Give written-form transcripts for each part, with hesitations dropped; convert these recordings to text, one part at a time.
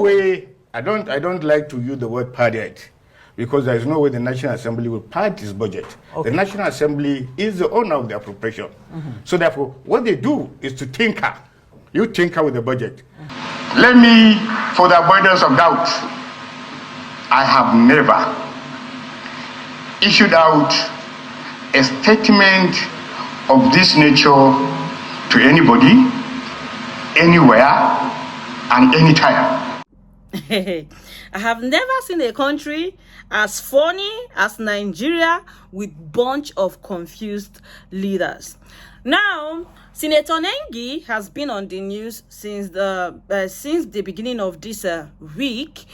way, I don't like to use the word padded, because there is no way the National Assembly will pad its budget. Okay. The National Assembly is the owner of the appropriation. So therefore, what they do is to tinker. You tinker with the budget. Let me, for the avoidance of doubt, I have never issued out a statement of this nature to anybody, anywhere, and anytime. I have never seen a country as funny as Nigeria with bunch of confused leaders. Now, Senator Ningi has been on the news since the beginning of this week.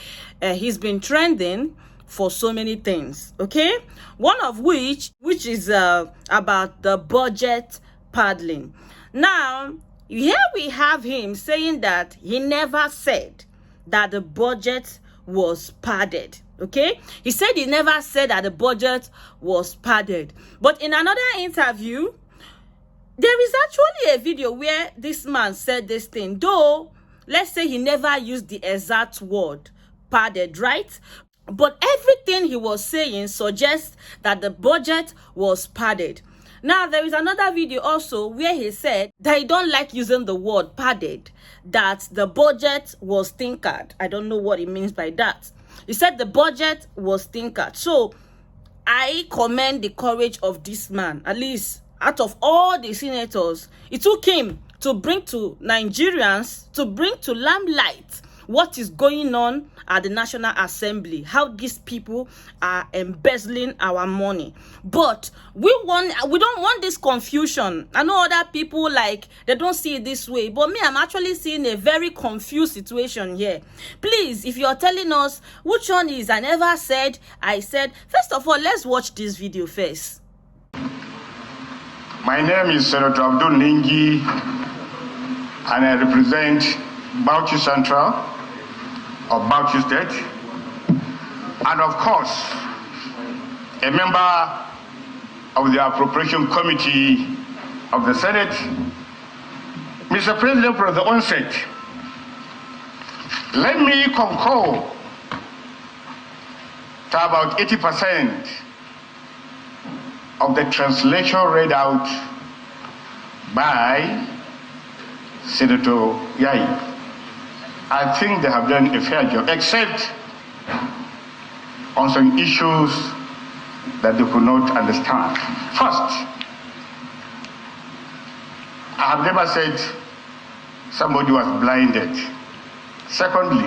He's been trending for so many things, okay? One of which is about the budget paddling. Now, here we have him saying that he never said that the budget was padded, okay? He said he never said that the budget was padded. But in another interview, there is actually a video where this man said this thing, though let's say he never used the exact word padded, right? But everything he was saying suggests that the budget was padded. Now, there is another video also where he said that he don't like using the word padded, that the budget was tinkered. I don't know what he means by that. He said the budget was tinkered. So, I commend the courage of this man. At least, out of all the senators, it took him to bring to Nigerians, to bring to limelight what is going on at the National Assembly, how these people are embezzling our money. But we don't want this confusion. I know other people, like, they don't see it this way, but me, I'm actually seeing a very confused situation here. Please, if you're telling us which one is I never said, I said, first of all, let's watch this video first. My name is Senator Ningi, and I represent Bauchi Central of Bauchi State, and of course, a member of the Appropriation Committee of the Senate. Mr. President, from the onset, let me concur to about 80% of the translation read out by Senator Yai. I think they have done a fair job, except on some issues that they could not understand. First, I have never said somebody was blinded. Secondly,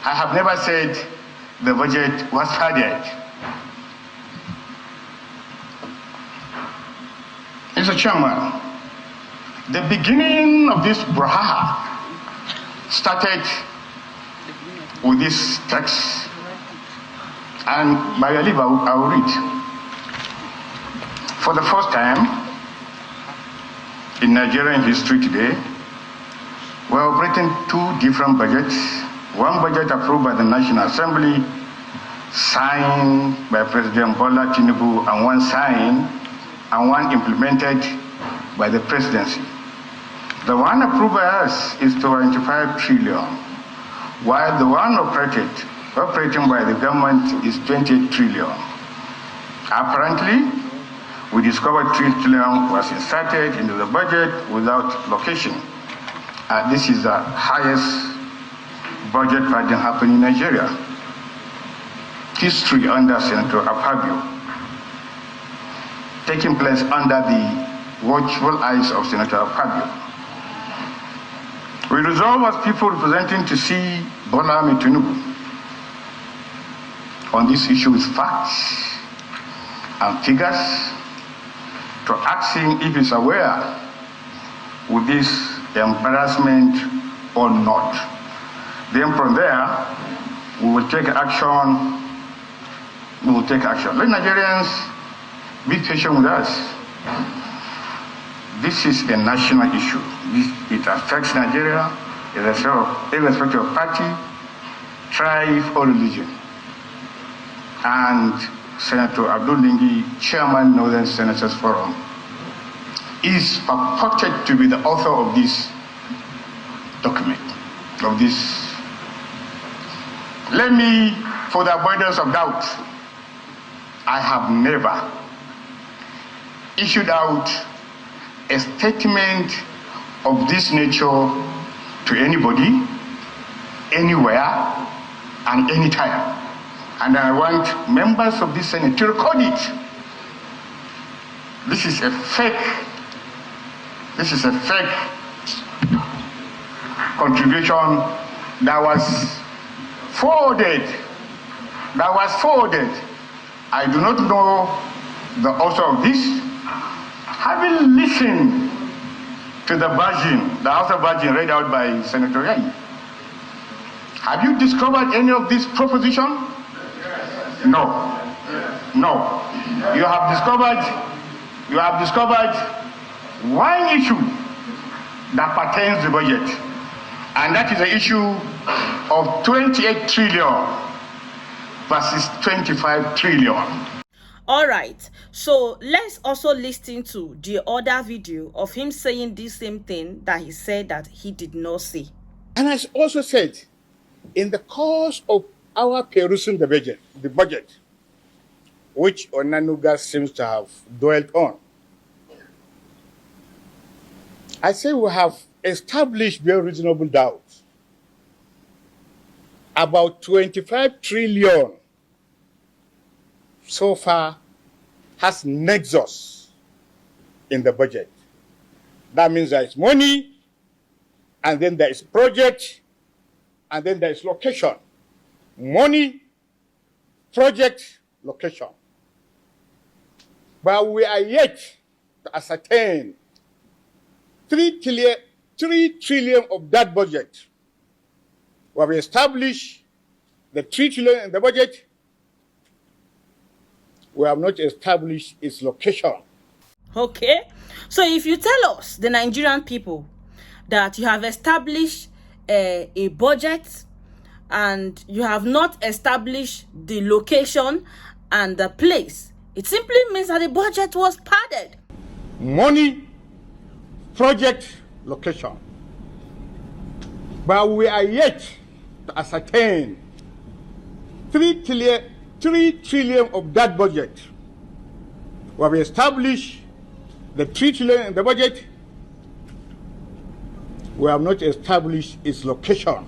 I have never said the budget was padded. Mr. Chairman, the beginning of this brouhaha started with this text, and by your leave, I will read. For the first time in Nigerian history today, we are operating two different budgets. One budget approved by the National Assembly, signed by President Bola Tinubu, and one signed and one implemented by the presidency. The one approved by us is 25 trillion, while the one operating by the government is 28 trillion. Apparently, we discovered 3 trillion was inserted into the budget without location. This is the highest budget padding happening in Nigeria. History under Senator Akpabio, taking place under the watchful eyes of Senator Akpabio. We resolve as people representing to see Bola Tinubu on this issue with facts and figures, to ask him if he's aware with this embarrassment or not. Then from there, we will take action. Let Nigerians be patient with us. This is a national issue. It affects Nigeria, irrespective of party, tribe, or religion. And Senator Ningi, Chairman, Northern Senators Forum, is purported to be the author of this document, of this Let me, for the avoidance of doubt, I have never issued out a statement of this nature to anybody, anywhere, and anytime. And I want members of this Senate to record it. This is a fake contribution that was forwarded. I do not know the author of this. Having listened to the House of Virgin read out by Senator Ningi, have you discovered any of this proposition? No. You have discovered one issue that pertains to the budget, and that is the issue of 28 trillion versus 25 trillion. All right, so let's also listen to the other video of him saying the same thing that he said that he did not say. And I also said, in the course of our perusing the budget, which Onanuga seems to have dwelt on, I say we have established very reasonable doubts about 25 trillion so far has nexus in the budget. That means there is money, and then there is project, and then there is location. Money, project, location. But we are yet to ascertain 3 trillion of that budget. We have established the 3 trillion in the budget. We have not established its location. Okay, so if you tell us, the Nigerian people, that you have established a budget and you have not established the location and the place, it simply means that the budget was padded. Money, project, location. But we are yet to ascertain 3 trillion of that budget. We have established the 3 trillion in the budget. We have not established its location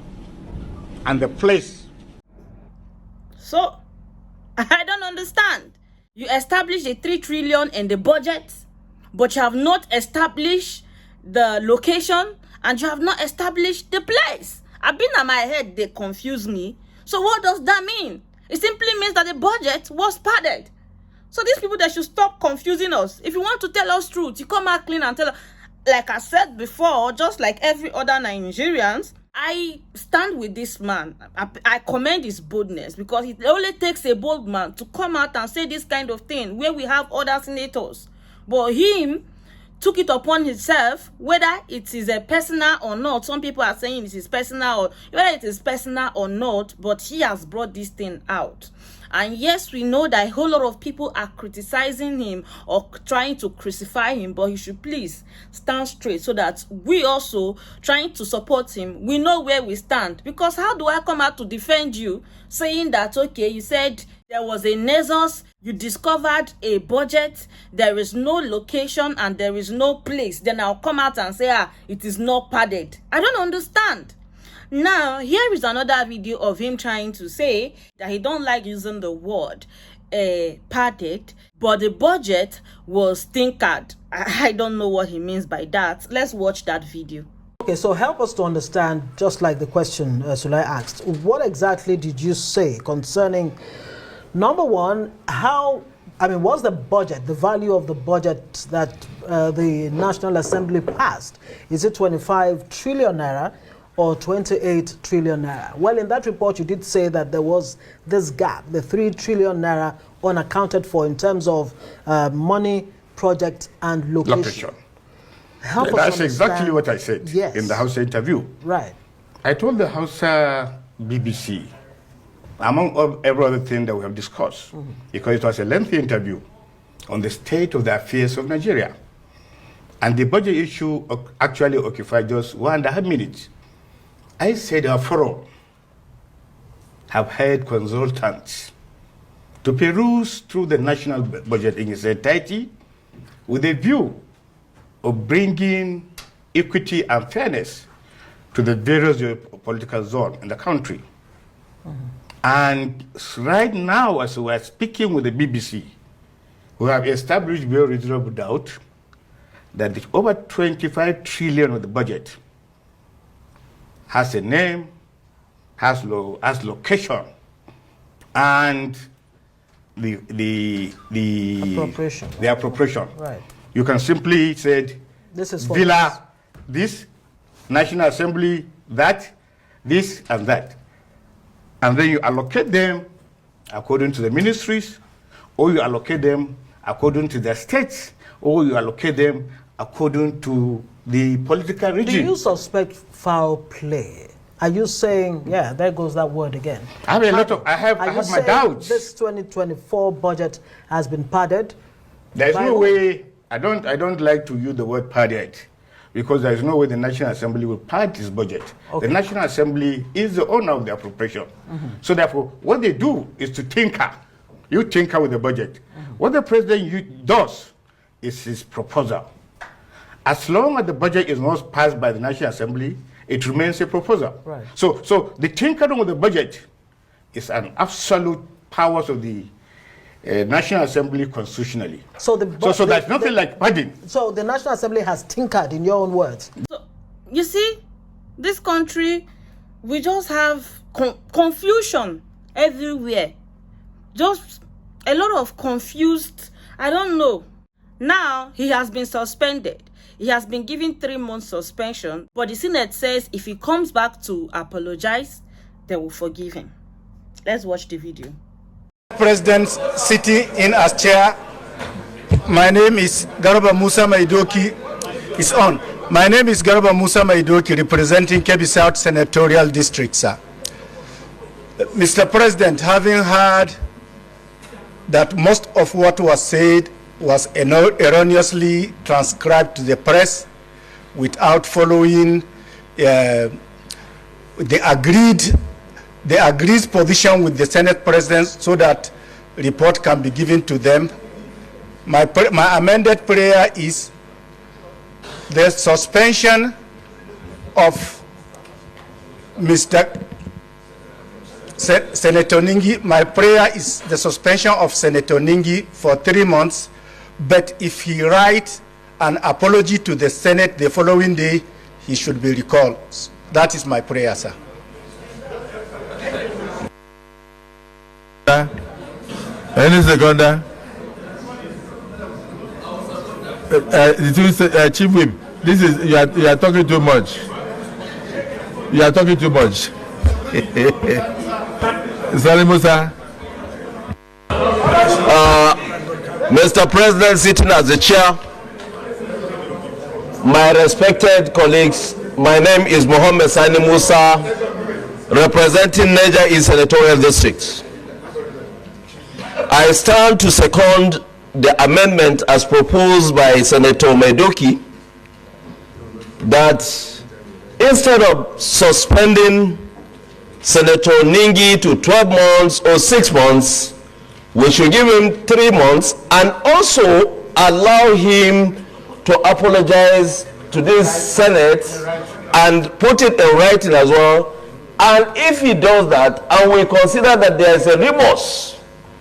and the place. So, I don't understand. You established the 3 trillion in the budget, but you have not established the location and you have not established the place. I've been in my head, they confuse me. So what does that mean? It simply means that the budget was padded. So these people, they should stop confusing us. If you want to tell us truth, you come out clean and tell us. Like I said before, just like every other Nigerians, I stand with this man. I commend his boldness, because it only takes a bold man to come out and say this kind of thing where we have other senators. But him took it upon himself, whether it is a personal or not. Some people are saying it is personal, or whether it is personal or not, but he has brought this thing out. And yes, we know that a whole lot of people are criticizing him or trying to crucify him, but he should please stand straight so that we also trying to support him, we know where we stand. Because how do I come out to defend you saying that, okay, you said there was a nexus, you discovered a budget, there is no location and there is no place, then I'll come out and say, it is not padded. I don't understand. Now, here is another video of him trying to say that he don't like using the word padded, but the budget was tinkered. I don't know what he means by that. Let's watch that video. Okay, so help us to understand, just like the question Sulai asked, what exactly did you say concerning, number one, what's the budget, the value of the budget that the National Assembly passed? Is it 25 trillion naira? Or 28 trillion naira? Well, in that report, you did say that there was this gap, the 3 trillion naira unaccounted for in terms of money, project, and location. Help us That's exactly what I said in the Hausa interview. Right. I told the Hausa BBC, among every other thing that we have discussed, because it was a lengthy interview on the state of the affairs of Nigeria. And the budget issue actually occupied just 1.5 minutes. I said a forum have hired consultants to peruse through the national budget in its entirety with a view of bringing equity and fairness to the various political zones in the country. And right now, as we are speaking with the BBC, we have established beyond reasonable doubt that the over 25 trillion of the budget has a name, has location, and the appropriation. The appropriation. Right. You can simply say, this is for Villa, this, National Assembly, that, this, and that. And then you allocate them according to the ministries, or you allocate them according to the states, or you allocate them according to the political regime. Do you suspect foul play? Are you saying, yeah, there goes that word again? I have my doubts. This 2024 budget has been padded? There's no way. I don't like to use the word padded, because there's no way the National Assembly will pad this budget. Okay. The National Assembly is the owner of the appropriation. So therefore, what they do is to tinker. You tinker with the budget. What the president does is his proposal. As long as the budget is not passed by the National Assembly, it remains a proposal. Right. So the tinkering with the budget is an absolute powers of the National Assembly constitutionally. So there's nothing like padding. So the National Assembly has tinkered, in your own words. So, you see, this country, we just have confusion everywhere. Just a lot of confused, I don't know. Now, he has been suspended. He has been given 3 months suspension, but the Senate says if he comes back to apologize, they will forgive him. Let's watch the video. President sitting in as chair. My name is Garba Musa Maidoki. It's on. My name is Garba Musa Maidoki, representing Kebbi South Senatorial District, sir. Mr. President, having heard that most of what was said was erroneously transcribed to the press without following the agreed position with the Senate President, so that report can be given to them. My amended prayer is the suspension of Mr. Senator Ningi. My prayer is the suspension of Senator Ningi for 3 months, but if he writes an apology to the Senate the following day, he should be recalled. That is my prayer, sir. Any seconder? Chief Whip, this is you are talking too much. You are talking too much. Sorry, Musa. Mr. President, sitting as the chair, my respected colleagues, my name is Mohammed Sani Musa, representing Niger East Senatorial District. I stand to second the amendment as proposed by Senator Maidoki, that instead of suspending Senator Ningi to 12 months or 6 months, we should give him 3 months and also allow him to apologize to this Senate and put it in writing as well. And if he does that, and we consider that there is a remorse,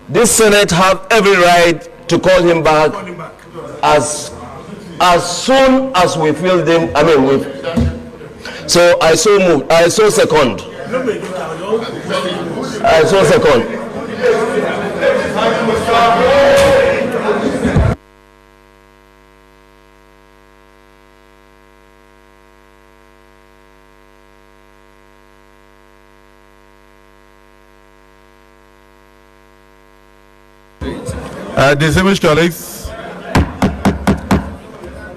this Senate have every right to call him back as soon as we feel them. I mean, so I so move. I so second. I so second. Distinguished colleagues,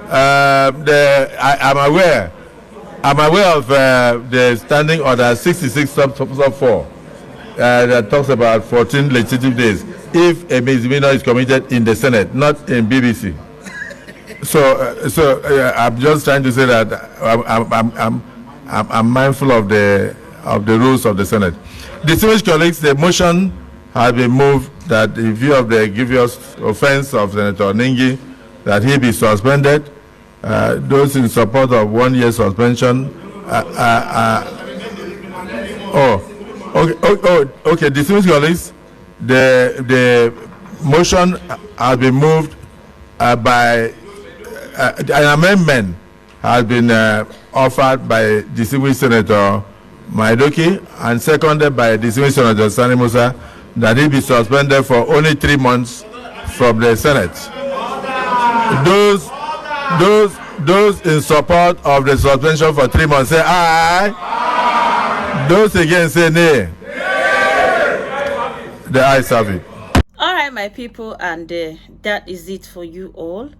I'm aware of the standing order 66 sub 4 that talks about 14 legislative days if a misdemeanor is committed in the Senate, not in BBC. So I'm just trying to say that I'm mindful of the rules of the Senate. distinguished colleagues, the motion has been moved that in view of the grievous offense of Senator Ningi, that he be suspended. Those in support of 1 year suspension. Okay. Distinguished colleagues, the motion has been moved by an amendment has been offered by distinguished Senator Maidoki and seconded by distinguished Senator Sani Musa, that he be suspended for only 3 months from the Senate. Those in support of the suspension for 3 months say aye. Those against say nay. The ayes have it. All right, my people, and that is it for you all.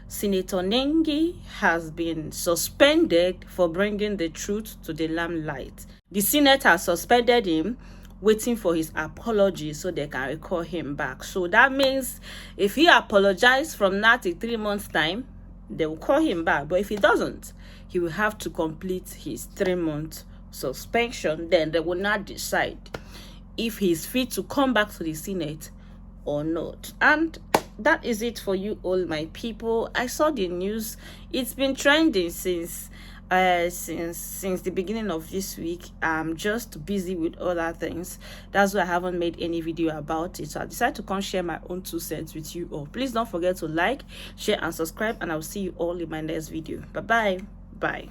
Senator Ningi has been suspended for bringing the truth to the limelight. The Senate has suspended him, waiting for his apology so they can recall him back. So that means if he apologizes from now to 3 months time, they will call him back. But if he doesn't, he will have to complete his 3-month suspension. Then they will not decide if he's fit to come back to the Senate or not. And that is it for you all, my people. I saw the news. It's been trending since the beginning of this week. I'm just busy with other things. That's why I haven't made any video about it. So I decided to come share my own 2 cents with you all. Please don't forget to like, share, and subscribe. And I'll see you all in my next video. Bye-bye. Bye.